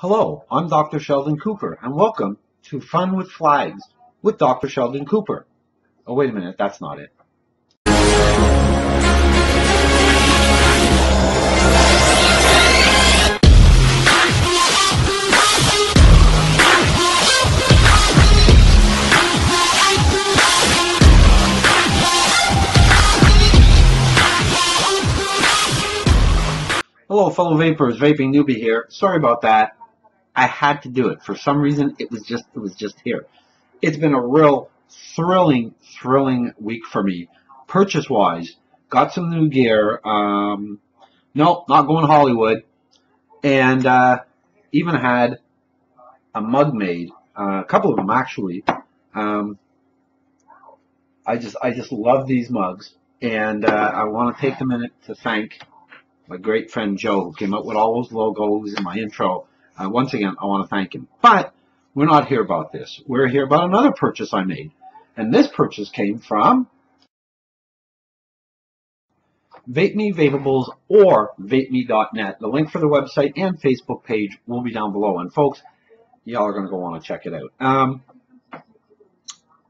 Hello, I'm Dr. Sheldon Cooper, and welcome to Fun with Flags with Dr. Sheldon Cooper. Oh, wait a minute, that's not it. Hello, fellow vapors, Vaping Newbie here. Sorry about that. I had to do it. For some reason, it was just here. It's been a real thrilling week for me. Purchase-wise, got some new gear. Nope, not going Hollywood. And even had a mug made, a couple of them actually. I just love these mugs, and I want to take a minute to thank my great friend Joe, who came up with all those logos in my intro. Once again, I want to thank him. But we're not here about this. We're here about another purchase I made. And this purchase came from Vapeme Vapeables or Vapeme.net. The link for the website and Facebook page will be down below. And folks, y'all are going to go want to check it out.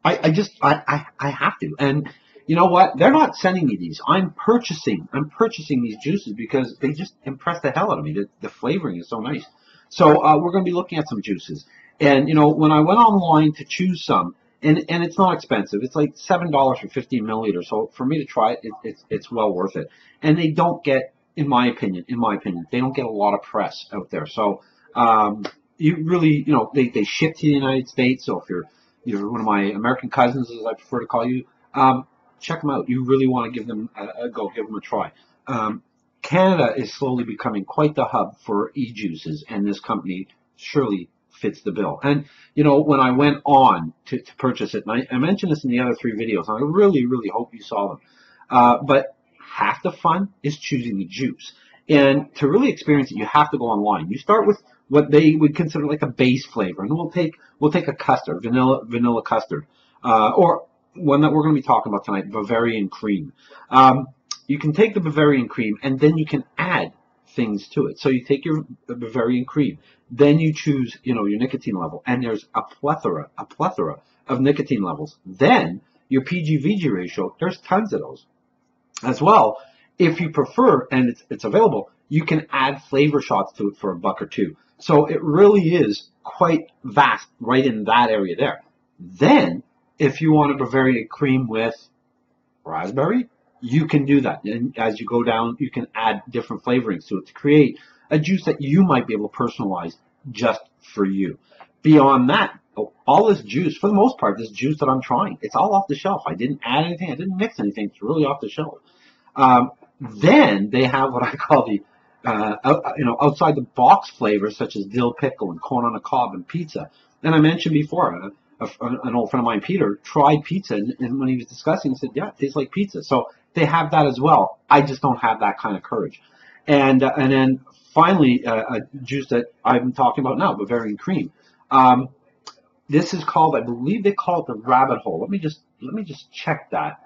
I have to. And you know what? They're not sending me these. I'm purchasing these juices because they just impress the hell out of me. The flavoring is so nice. So we're going to be looking at some juices. And you know, when I went online to choose some, and it's not expensive. It's like $7 for 15 milliliters. So for me to try it, it's well worth it. And they don't get, in my opinion, they don't get a lot of press out there. So you really, you know, they ship to the United States. So if you're one of my American cousins, as I prefer to call you, check them out. You really want to give them a go, give them a try. Canada is slowly becoming quite the hub for e-juices, and this company surely fits the bill. And, you know, when I went on to purchase it, and I mentioned this in the other 3 videos, and I really hope you saw them, but half the fun is choosing the juice. And to really experience it, you have to go online. You start with what they would consider like a base flavor, and we'll take a custard, vanilla custard, or one that we're going to be talking about tonight, Bavarian Cream. You can take the Bavarian Cream and then you can add things to it. So you take your Bavarian Cream, then you choose, you know, your nicotine level, and there's a plethora of nicotine levels. Then your PG-VG ratio, there's tons of those as well. If you prefer, and it's available, you can add flavor shots to it for $1 or $2. So it really is quite vast right in that area there. Then if you want a Bavarian Cream with raspberry, you can do that. And as you go down, you can add different flavorings to it to create a juice that you might be able to personalize just for you. Beyond that, all this juice, for the most part, this juice that I'm trying, it's all off the shelf. I didn't add anything. I didn't mix anything. It's really off the shelf. Then they have what I call the outside the box flavors, such as dill pickle and corn on the cob and pizza. And I mentioned before, an old friend of mine, Peter, tried pizza, and when he was discussing, he said, yeah, it tastes like pizza. So they have that as well. I just don't have that kind of courage. And then finally, a juice that I'm talking about now, Bavarian Cream. This is called, I believe they call it the Rabbit Hole. Let me just check that.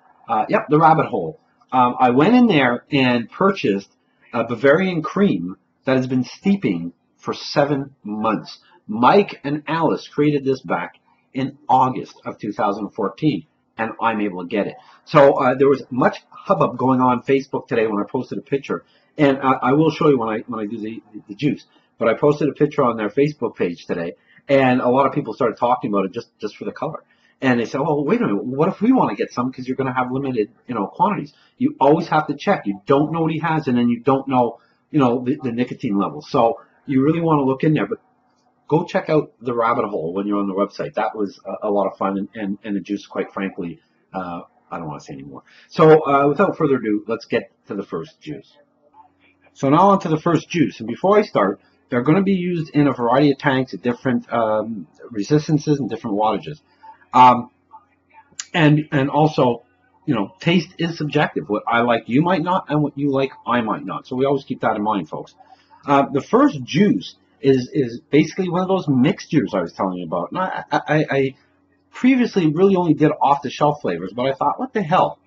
Yep, the Rabbit Hole. I went in there and purchased a Bavarian Cream that has been steeping for 7 months. Mike and Alice created this back in August of 2014, and I'm able to get it. So there was much hubbub going on Facebook today when I posted a picture, and I will show you when I do the juice. But I posted a picture on their Facebook page today, and a lot of people started talking about it just for the color. And they said, "Oh, wait a minute. What if we want to get some? Because you're going to have limited, quantities. You always have to check. You don't know what he has, and then you don't know, the nicotine levels. So you really want to look in there, but." Go check out the Rabbit Hole when you're on the website. That was a lot of fun, and the juice, quite frankly, I don't want to say anymore. So without further ado, let's get to the first juice. So now on to the first juice. And before I start, they're going to be used in a variety of tanks at different resistances and different wattages. And also, taste is subjective. What I like, you might not, and what you like, I might not. So we always keep that in mind, folks. The first juice is basically one of those mixtures I was telling you about. And I previously really only did off-the-shelf flavors, but I thought, what the hell?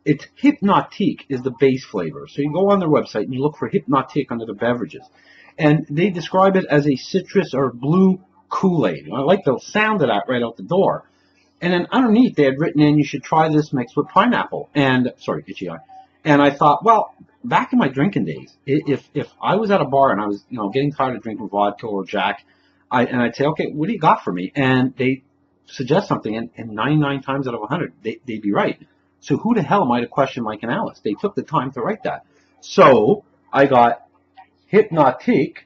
It's Hypnotique is the base flavor. So you go on their website and you look for Hypnotique under the beverages. and they describe it as a citrus or blue Kool-Aid. I like the sound of that right out the door. And then underneath they had written in, you should try this mixed with pineapple. And sorry, itchy eye. And I thought, well, back in my drinking days, if I was at a bar and I was, getting tired of drinking vodka or Jack, I'd say, okay, what do you got for me? And they suggest something, and 99 times out of 100, they'd be right. So who the hell am I to question Mike and Alice? They took the time to write that. So I got Hypnotique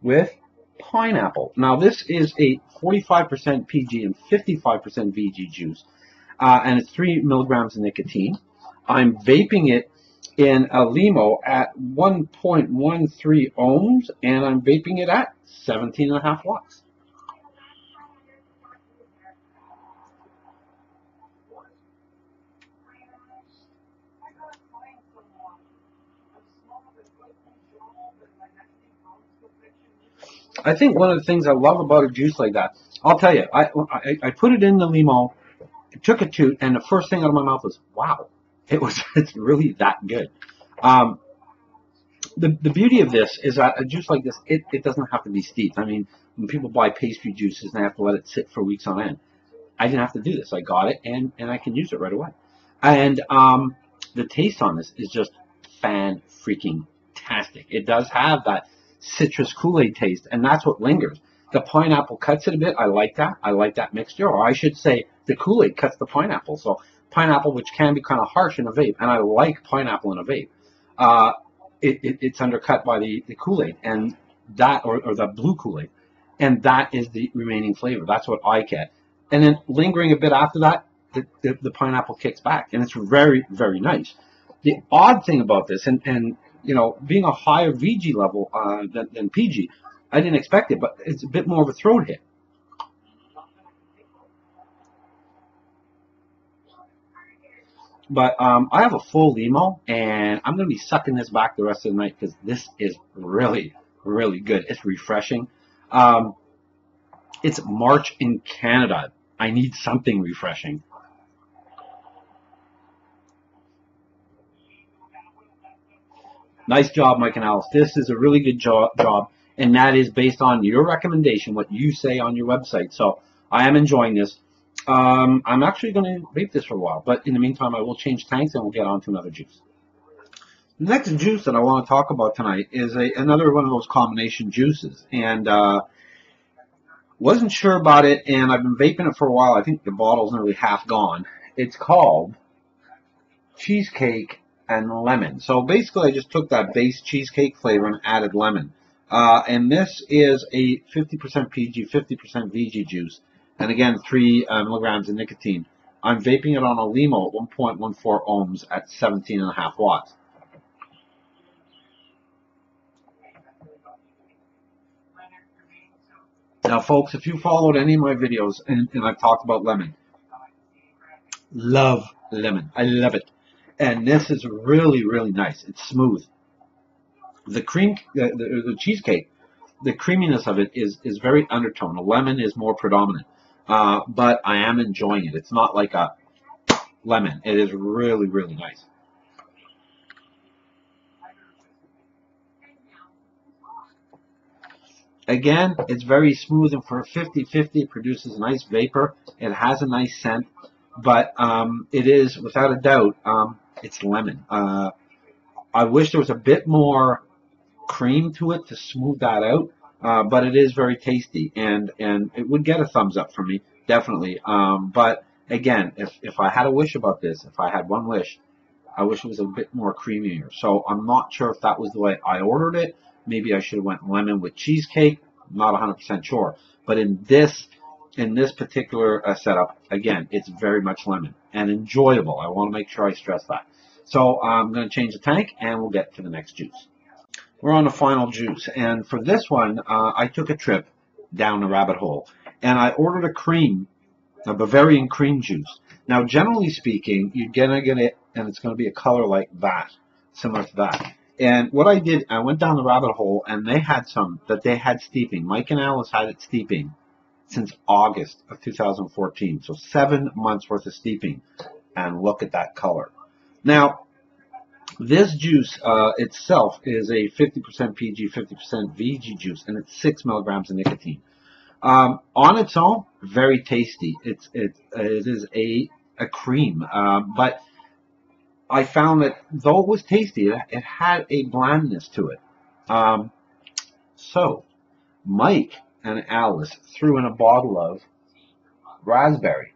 with pineapple. Now this is a 45% PG and 55% VG juice, and it's 3 milligrams of nicotine. I'm vaping it in a limo at 1.13 ohms, and I'm vaping it at 17.5 watts. I think one of the things I love about a juice like that, I'll tell you, I put it in the limo, took a toot, and the first thing out of my mouth was, wow, it's really that good. The beauty of this is that a juice like this, it doesn't have to be steeped. I mean, when people buy pastry juices and they have to let it sit for weeks on end, I didn't have to do this. I got it, and I can use it right away. And the taste on this is just fan-freaking-tastic. It does have that citrus Kool-Aid taste, and that's what lingers. The pineapple cuts it a bit. I like that. I like that mixture. Or I should say the Kool-Aid cuts the pineapple. So pineapple, which can be kind of harsh in a vape, and I like pineapple in a vape, it's undercut by the Kool-Aid, and that, or the blue Kool-Aid, and that is the remaining flavor. That's what I get. And then lingering a bit after that, the pineapple kicks back, and it's very, very nice. The odd thing about this, and being a higher VG level than PG, I didn't expect it, but it's a bit more of a throat hit. But I have a full limo, and I'm going to be sucking this back the rest of the night because this is really, really good. It's refreshing. It's March in Canada. I need something refreshing. Nice job, Mike and Alice. This is a really good job, and that is based on your recommendation, what you say on your website. So I am enjoying this. I'm actually going to vape this for a while, but in the meantime, I will change tanks and we'll get on to another juice. The next juice that I want to talk about tonight is another one of those combination juices, and wasn't sure about it, and I've been vaping it for a while. I think the bottle's nearly half gone. It's called Cheesecake and Lemon. So basically, I just took that base cheesecake flavor and added lemon. And this is a 50% PG, 50% VG juice. And again, 3 milligrams of nicotine. I'm vaping it on a limo at 1.14 ohms at 17.5 watts. Now, folks, if you followed any of my videos, and I've talked about lemon, love lemon. I love it. And this is really, really nice. It's smooth. The cream, the cheesecake, the creaminess of it is very undertone. The lemon is more predominant. But I am enjoying it. It's not like a lemon. It is really, really nice. Again, it's very smooth, and for a 50-50, it produces a nice vapor. It has a nice scent, but it is, without a doubt, it's lemon. I wish there was a bit more cream to it to smooth that out, but it is very tasty, and it would get a thumbs up from me, definitely. But again, if I had a wish about this, if I had one wish, I wish it was a bit more creamier. So I'm not sure if that was the way I ordered it. Maybe I should have went lemon with cheesecake. I'm not 100% sure. But in this particular setup, again, it's very much lemon and enjoyable. I want to make sure I stress that. So I'm going to change the tank, and we'll get to the next juice. We're on the final juice, and for this one, I took a trip down the rabbit hole, and I ordered a Bavarian cream juice. Now, generally speaking, you're gonna get it, and it's gonna be a color like that, similar to that. And what I did, I went down the rabbit hole, and they had some that they had steeping. Mike and Alice had it steeping since August of 2014, so 7 months worth of steeping, and look at that color. Now, This juice itself is a 50% PG, 50% VG juice, and it's 6 milligrams of nicotine. On its own, very tasty. It is a cream, but I found that though it was tasty, it had a blandness to it. Um, so Mike and Alice threw in a bottle of raspberry.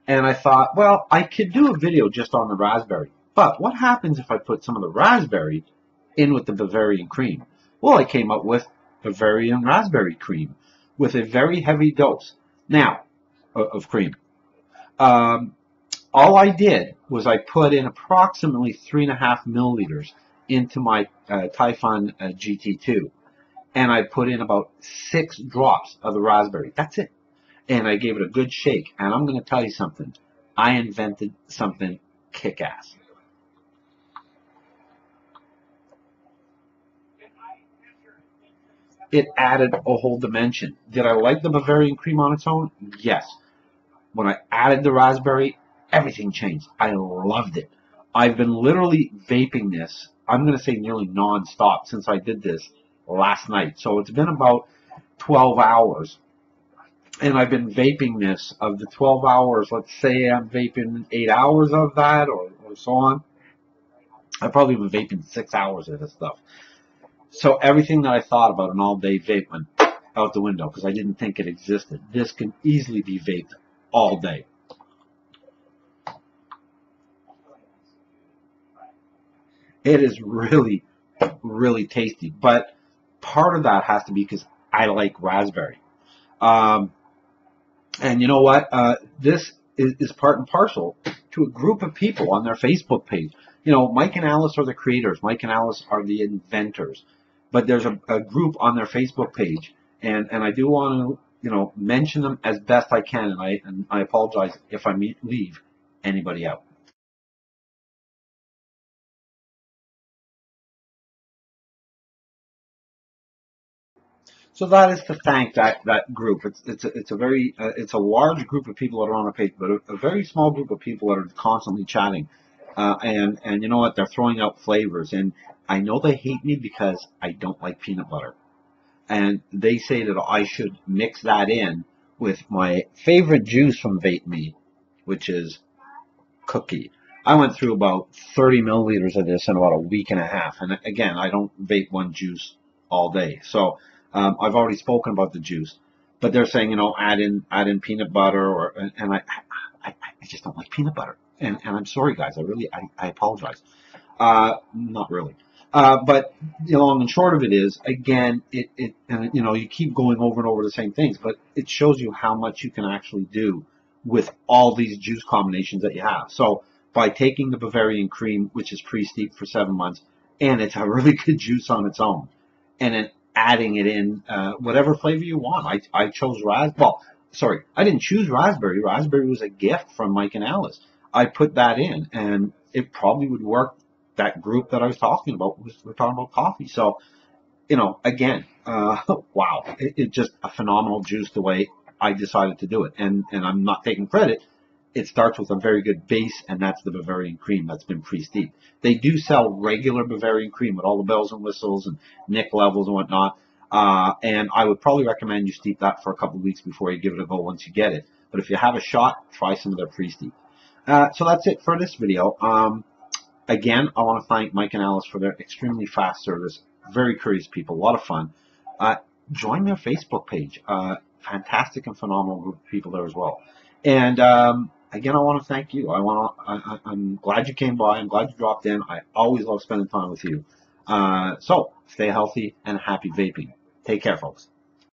And I thought, well, I could do a video just on the raspberry. But what happens if I put some of the raspberry in with the Bavarian cream? Well, I came up with Bavarian raspberry cream with a very heavy dose now of cream. Um, all I did was I put in approximately 3.5 milliliters into my Typhon GT2. And I put in about 6 drops of the raspberry. That's it. And I gave it a good shake. And I'm going to tell you something. I invented something kick-ass. It added a whole dimension. Did I like the Bavarian cream on its own? Yes. When I added the raspberry, everything changed. I loved it. I've been literally vaping this, I'm going to say nearly non-stop since I did this last night. So it's been about 12 hours. And I've been vaping this. Of the 12 hours, let's say I'm vaping 8 hours of that or so on. I've probably been vaping 6 hours of this stuff. So everything that I thought about an all-day vape went out the window because I didn't think it existed. This can easily be vaped all day. It is really, really tasty. But part of that has to be because I like raspberry. And you know what? This is part and parcel to a group of people on their Facebook page. You know, Mike and Alice are the creators. Mike and Alice are the inventors. But there's a group on their Facebook page, and I do want to mention them as best I can, and I apologize if I leave anybody out. So that is to thank that group. It's a very it's a large group of people that are on our page, but a very small group of people that are constantly chatting. And you know what? They're throwing out flavors, and I know they hate me because I don't like peanut butter. And they say that I should mix that in with my favorite juice from Vapeme, which is cookie. I went through about 30 milliliters of this in about a week and a half. And again, I don't vape one juice all day. So I've already spoken about the juice, but they're saying, add in peanut butter, and I just don't like peanut butter. And I'm sorry, guys. I apologize. Not really. But the long and short of it is, again, you keep going over and over the same things, but it shows you how much you can actually do with all these juice combinations that you have. So by taking the Bavarian cream, which is pre-steeped for 7 months, and it's a really good juice on its own, and then adding it in whatever flavor you want. I chose raspberry. Well, sorry, I didn't choose raspberry. Raspberry was a gift from Mike and Alice. I put that in, and it probably would work. That group that I was talking about we're talking about coffee. So, again, wow, it's just a phenomenal juice the way I decided to do it. And I'm not taking credit. It starts with a very good base, and that's the Bavarian cream that's been pre-steeped. They do sell regular Bavarian cream with all the bells and whistles and nic levels and whatnot. And I would probably recommend you steep that for a couple of weeks before you give it a go once you get it. But if you have a shot, try some of their pre-steep. So that's it for this video. Again, I want to thank Mike and Alice for their extremely fast service. Very curious people, a lot of fun. Join their Facebook page. Fantastic and phenomenal group of people there as well. And again, I want to thank you. I'm glad you came by. I'm glad you dropped in. I always love spending time with you. So stay healthy and happy vaping. Take care, folks.